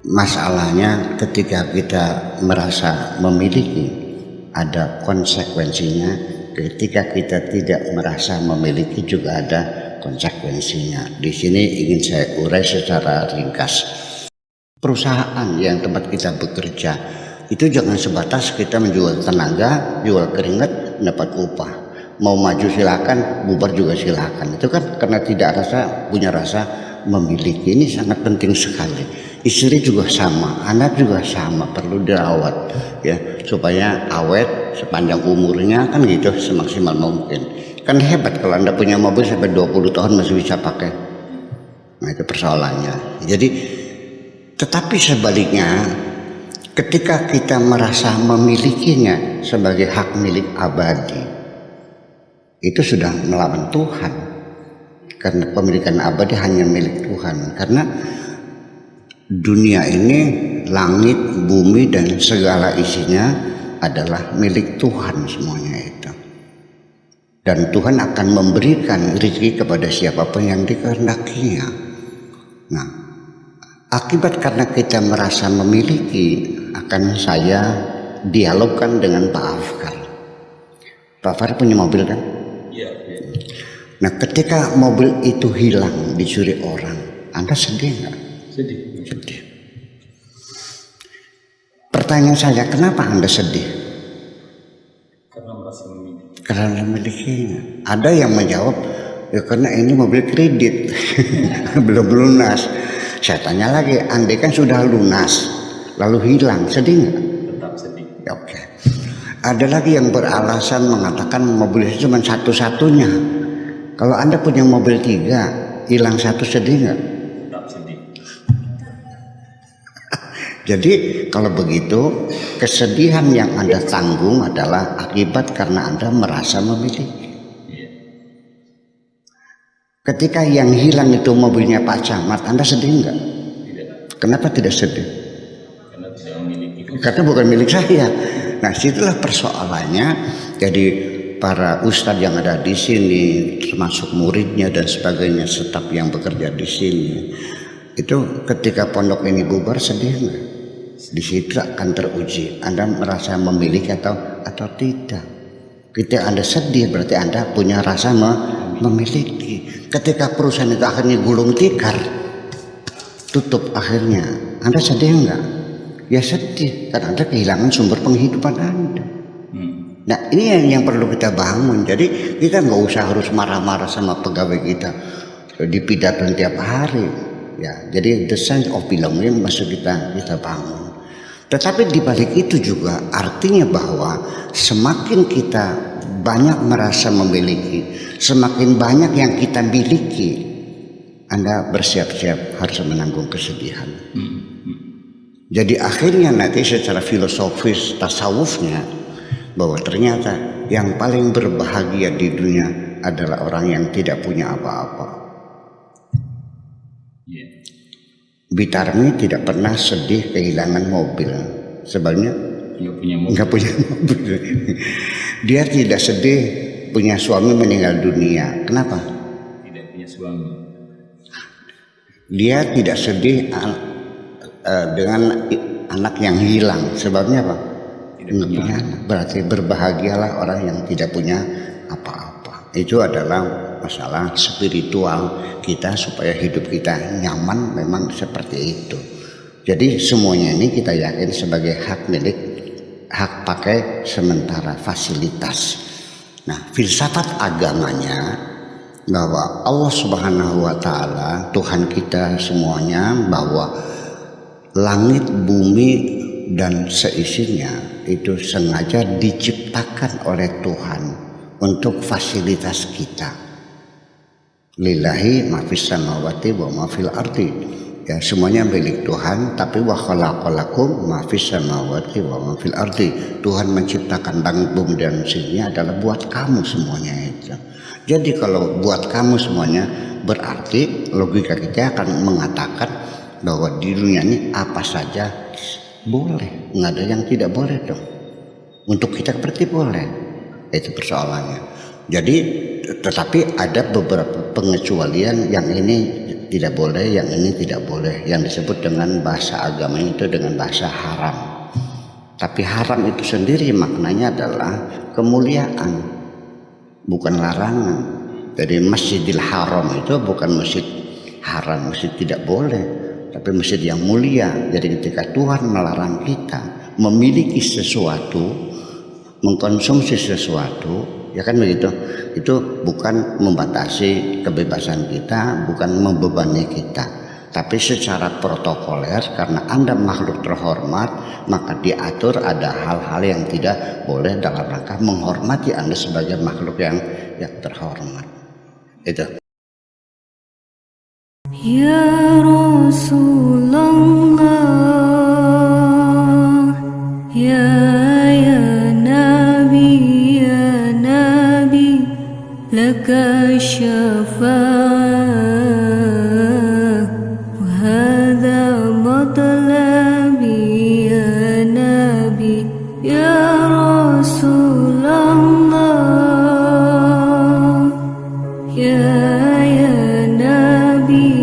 Masalahnya ketika kita merasa memiliki, ada konsekuensinya. Ketika kita tidak merasa memiliki juga ada konsekuensinya. Di sini ingin saya urai secara ringkas. Perusahaan yang tempat kita bekerja itu jangan sebatas kita menjual tenaga, jual keringat, dapat upah. Mau maju silakan, bubar juga silakan. Itu kan karena tidak punya rasa memiliki. Ini sangat penting sekali. Istri juga sama, anak juga sama, perlu dirawat ya supaya awet sepanjang umurnya, kan gitu, semaksimal mungkin. Kan hebat kalau Anda punya mobil sampai 20 tahun masih bisa pakai. Nah, itu persoalannya. Jadi tetapi sebaliknya, ketika kita merasa memilikinya sebagai hak milik abadi, itu sudah melawan Tuhan. Karena pemilikan abadi hanya milik Tuhan. Karena dunia ini, langit, bumi, dan segala isinya adalah milik Tuhan semuanya itu. Dan Tuhan akan memberikan rezeki kepada siapapun yang dikehendakinya. Nah, akibat karena kita merasa memiliki, akan saya dialogkan dengan Pak Afkar. Pak Afkar punya mobil kan? Iya. Nah, ketika mobil itu hilang, dicuri orang, Anda sedih nggak? Sedih. Pertanyaan saya, kenapa Anda sedih? Karena merasa memiliki. Karena memilikinya. Ada yang menjawab, ya karena ini mobil kredit, belum lunas. Saya tanya lagi, andai kan sudah lunas, lalu hilang, sedih nggak? Tetap sedih. Ya, oke. Ada lagi yang beralasan mengatakan mobil itu cuma satu-satunya. Kalau Anda punya mobil 3, hilang 1, sedih nggak? Tetap sedih. Jadi kalau begitu, kesedihan yang Anda tanggung adalah akibat karena Anda merasa memiliki. Iya. Ketika yang hilang itu mobilnya Pak Camat, Anda sedih nggak? Tidak. Kenapa tidak sedih? Karena tidak memiliki. Karena bukan milik saya. Nah, situlah persoalannya. Jadi para ustadz yang ada di sini, termasuk muridnya dan sebagainya, staf yang bekerja di sini, itu ketika pondok ini bubar, sedih nggak? Di situ akan teruji Anda merasa memiliki atau tidak. Ketika Anda sedih, berarti Anda punya rasa memiliki. Ketika perusahaan itu akhirnya gulung tikar, tutup akhirnya, Anda sedih nggak? Ya sedih, karena Anda kehilangan sumber penghidupan Anda. Nah, ini yang perlu kita bangun. Jadi kita nggak usah harus marah-marah sama pegawai kita di pidato tiap hari. Ya, jadi the sense of belonging masih kita bangun. Tetapi di balik itu juga artinya bahwa semakin kita banyak merasa memiliki, semakin banyak yang kita miliki, Anda bersiap-siap harus menanggung kesedihan. Jadi akhirnya nanti secara filosofis tasawufnya, bahwa ternyata yang paling berbahagia di dunia adalah orang yang tidak punya apa-apa. Bitarmi tidak pernah sedih kehilangan mobil, sebabnya nggak punya mobil. Dia tidak sedih punya suami meninggal dunia. Kenapa? Tidak punya suami. Dia tidak sedih dengan anak yang hilang, sebabnya apa? Tidak punya anak. Berarti berbahagialah orang yang tidak punya apa-apa. Itu adalah masalah spiritual kita supaya hidup kita nyaman, memang seperti itu. Jadi semuanya ini kita yakin sebagai hak milik, hak pakai sementara, fasilitas. Nah, filsafat agamanya bahwa Allah Subhanahu wa Ta'ala, Tuhan kita semuanya, bahwa langit, bumi dan seisinya itu sengaja diciptakan oleh Tuhan untuk fasilitas kita. Lillahi ma fis samawati wa ma fil ardi. Ya, semuanya milik Tuhan, tapi wa khalaqalakum ma fis samawati wa ma fil ardi. Tuhan menciptakan langit, bumi dan seisinya adalah buat kamu semuanya itu. Jadi kalau buat kamu semuanya, berarti logika kita akan mengatakan bahwa di dunia ini apa saja boleh, nggak ada yang tidak boleh dong. Untuk kita berarti boleh, itu persoalannya. Jadi tetapi ada beberapa pengecualian yang ini tidak boleh, yang ini tidak boleh. Yang disebut dengan bahasa agama itu dengan bahasa haram. Tapi haram itu sendiri maknanya adalah kemuliaan, bukan larangan. Jadi Masjidil Haram itu bukan masjid haram, masjid tidak boleh, tapi masjid yang mulia. Jadi ketika Tuhan melarang kita memiliki sesuatu, mengkonsumsi sesuatu, ya kan begitu, itu bukan membatasi kebebasan kita, bukan membebani kita, tapi secara protokoler karena Anda makhluk terhormat, maka diatur ada hal-hal yang tidak boleh dalam rangka menghormati Anda sebagai makhluk yang terhormat. Itu. Ya Rasulullah, ya Nabi, laka syafa'ah, wa hadha matlabi ya Nabi, ya Rasulullah, ya Nabi.